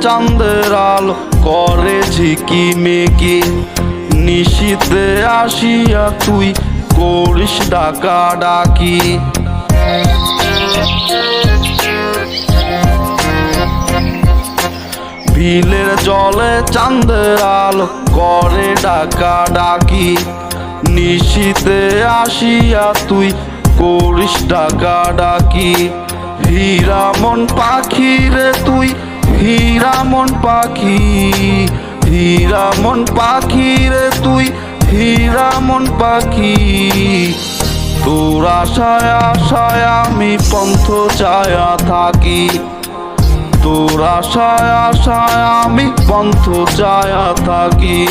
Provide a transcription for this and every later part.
চাঁদের আলো করে ঝিকিমিকি। নিশীথে আসিয়া তুই করিস ডাকাডাকি। বিলের জলে চাঁদের আলো করে ডাকাডাকি। নিশীথে আসিয়া তুই করিস ডাকাডাকি। হীরা মন পাখি রে তুই, হীরা মন পাখি, হীরা মন পাখি রে তুই, হীরা মন পাখি। তোর আশায় আশায় আমি পন্থ চায়া থাকি। তোর আশায় আশায় আমি পন্থ চায়া থাকি।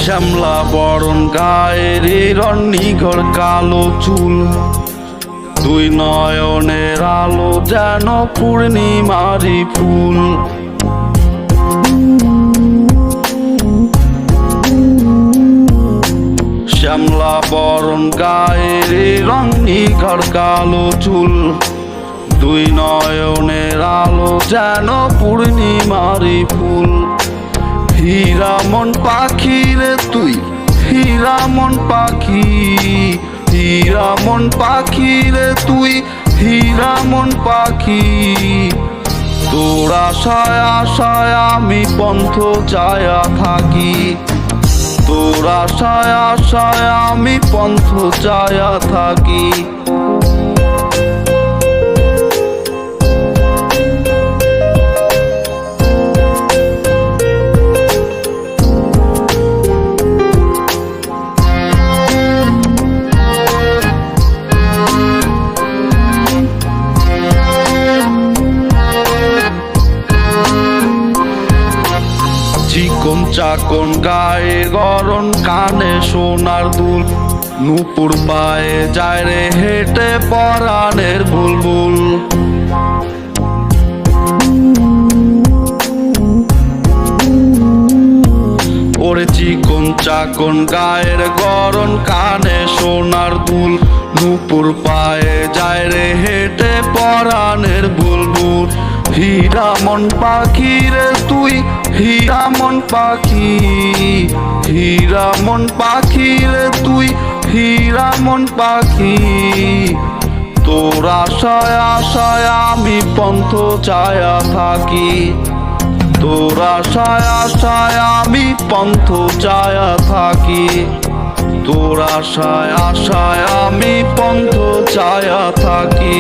শ্যামলা বরণ গায়ের রন্নিঘর কালো চুল। দুই নয়নের আলো যেন পূর্ণিমারি ফুল। শ্যামলা বরণ গায়ের রন্নিঘর কালো চুল। দুই নয়নের আলো যেন পূর্ণিমারি ফুল। হীরা মন পাখি রে তুই, হীরা মন পাখি, হীরা মন পাখি রে তুই, হীরা মন পাখি। তোর আশায় আশায় আমি পন্থ চায়া থাকি। তোর আশায় আশায় আমি পন্থ চায়া থাকি। চিকন চাকন গায়ে গরম কানে সোনার দুল। নূপুর পায়ে যায় রে হেঁটে পরাণের বুলবুল। ওরে চিকন চাকন গায়ের গরম কানে সোনার দুল। নূপুর পায়ে যায় রে হেঁটে পরাণের বুলবুল। হীরা মন পাখি রে তুই, হীরা মন পাখি, হীরা মন পাখি রে তুই, হীরা মন পাখি। তোর আশায় আশায় আমি পন্থ চায়া থাকি। তোর আশায় আশায় আমি পন্থ চায়া থাকি। তোর আশায় আশায় আমি পন্থ চায়া থাকি।